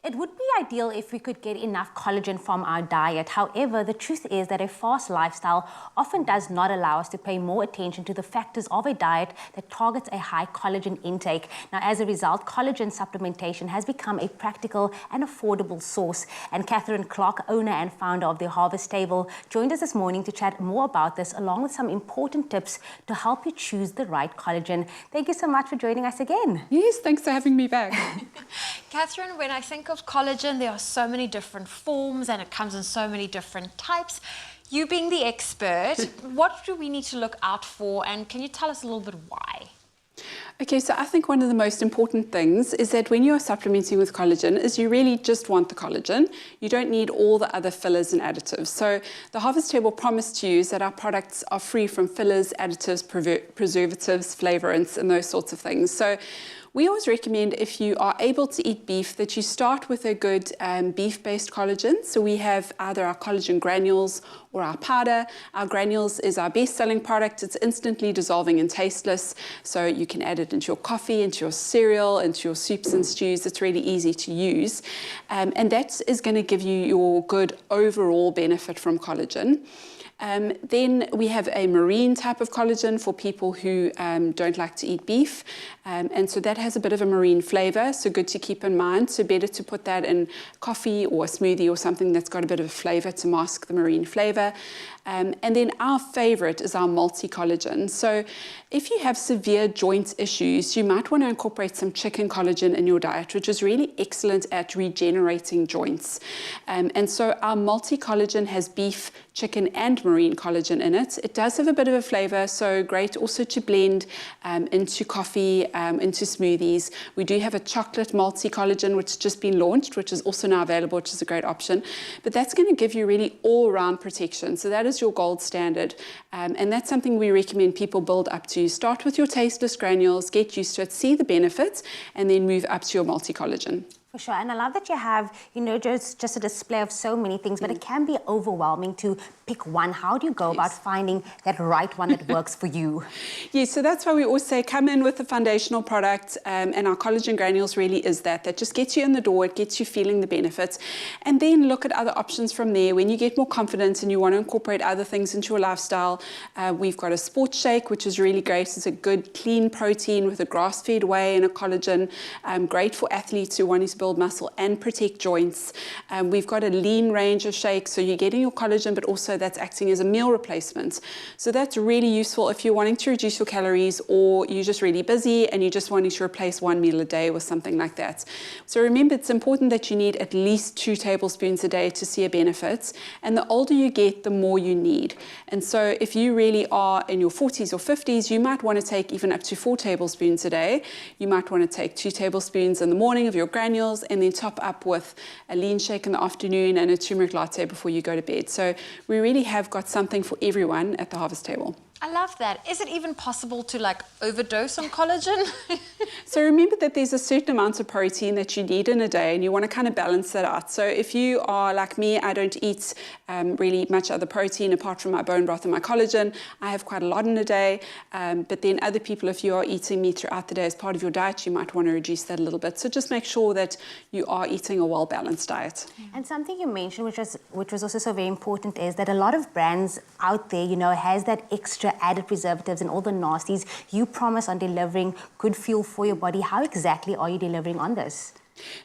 It would be ideal if we could get enough collagen from our diet. However, the truth is that a fast lifestyle often does not allow us to pay more attention to the factors of a diet that targets a high collagen intake. Now, as a result, collagen supplementation has become a practical and affordable source. And Catherine Clark, owner and founder of the Harvest Table, joined us this morning to chat more about this, along with some important tips to help you choose the right collagen. Thank you so much for joining us again. Yes, thanks for having me back. Catherine, when I think of collagen, there are so many different forms and it comes in so many different types. You being the expert, what do we need to look out for, and can you tell us a little bit why? Okay, so I think one of the most important things is that when you're supplementing with collagen is you really just want the collagen. You don't need all the other fillers and additives. So the Harvest Table promise to you is that our products are free from fillers, additives, preservatives, flavorants, and those sorts of things. So we always recommend, if you are able to eat beef, that you start with a good beef-based collagen. So we have either our collagen granules or our powder. Our granules is our best-selling product. It's instantly dissolving and tasteless, so you can add it into your coffee, into your cereal, into your soups and stews. It's really easy to use. And that is going to give you your good overall benefit from collagen. Then we have a marine type of collagen for people who don't like to eat beef. And so that has a bit of a marine flavor, so good to keep in mind. So better to put that in coffee or a smoothie or something that's got a bit of a flavor to mask the marine flavor. And then our favorite is our multi-collagen. So if you have severe joint issues, you might want to incorporate some chicken collagen in your diet, which is really excellent at regenerating joints. And so our multi-collagen has beef, chicken, and marine collagen in it. It does have a bit of a flavor, so great also to blend into coffee, into smoothies. We do have a chocolate multi-collagen, which has just been launched, which is also now available, which is a great option. But that's going to give you really all-round protection. So that is your gold standard. And that's something we recommend people build up to. Start with your tasteless granules, get used to it, see the benefits, and then move up to your multi-collagen. For sure, and I love that you have, just a display of so many things, but it can be overwhelming to pick one. How do you go about finding that right one that works for you? Yes, so that's why we always say come in with a foundational product, and our collagen granules really is that just gets you in the door, it gets you feeling the benefits, and then look at other options from there. When you get more confident and you want to incorporate other things into your lifestyle, we've got a sports shake, which is really great. It's a good, clean protein with a grass-fed whey and a collagen, great for athletes who want to build muscle and protect joints. We've got a lean range of shakes, so you're getting your collagen, but also that's acting as a meal replacement. So that's really useful if you're wanting to reduce your calories, or you're just really busy and you're just wanting to replace one meal a day with something like that. So remember, it's important that you need at least 2 tablespoons a day to see a benefit. And the older you get, the more you need. And so if you really are in your 40s or 50s, you might want to take even up to 4 tablespoons a day. You might want to take 2 tablespoons in the morning of your granules, and then top up with a lean shake in the afternoon and a turmeric latte before you go to bed. So we really have got something for everyone at the Harvest Table. I love that. Is it even possible to overdose on collagen? So remember that there's a certain amount of protein that you need in a day, and you want to kind of balance that out. So if you are like me, I don't eat really much other protein apart from my bone broth and my collagen. I have quite a lot in a day. But then other people, if you are eating meat throughout the day as part of your diet, you might want to reduce that a little bit. So just make sure that you are eating a well-balanced diet. And something you mentioned, which was also so very important, is that a lot of brands out there, has that extra added preservatives and all the nasties. You promise on delivering good fuel for your body. How exactly are you delivering on this?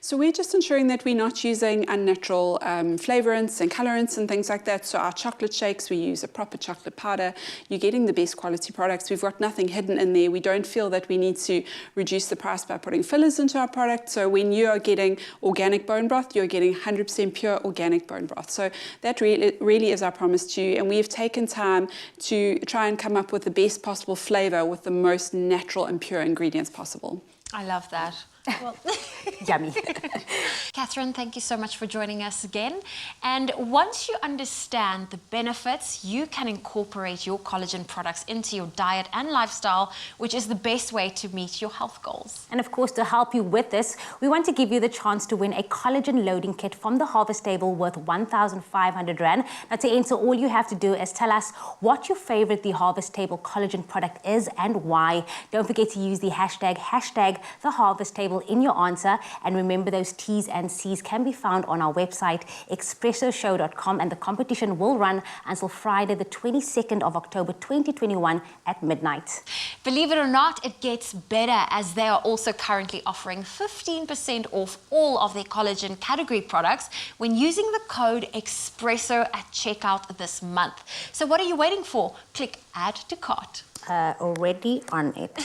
So we're just ensuring that we're not using unnatural flavorants and colorants and things like that. So our chocolate shakes, we use a proper chocolate powder. You're getting the best quality products. We've got nothing hidden in there. We don't feel that we need to reduce the price by putting fillers into our product. So when you are getting organic bone broth, you're getting 100% pure organic bone broth. So that really is our promise to you. And we have taken time to try and come up with the best possible flavor with the most natural and pure ingredients possible. I love that. Well, yummy. Catherine, thank you so much for joining us again. And once you understand the benefits, you can incorporate your collagen products into your diet and lifestyle, which is the best way to meet your health goals. And of course, to help you with this, we want to give you the chance to win a collagen loading kit from the Harvest Table worth 1,500 Rand. Now, to enter, all you have to do is tell us what your favorite The Harvest Table collagen product is and why. Don't forget to use the hashtag the Harvest Table Table in your answer. And remember, those T's and C's can be found on our website, expressoshow.com, and the competition will run until Friday, the 22nd of October 2021 at midnight. Believe it or not, it gets better, as they are also currently offering 15% off all of their collagen category products when using the code EXPRESSO at checkout this month. So what are you waiting for? Click Add to Cart. Already on it.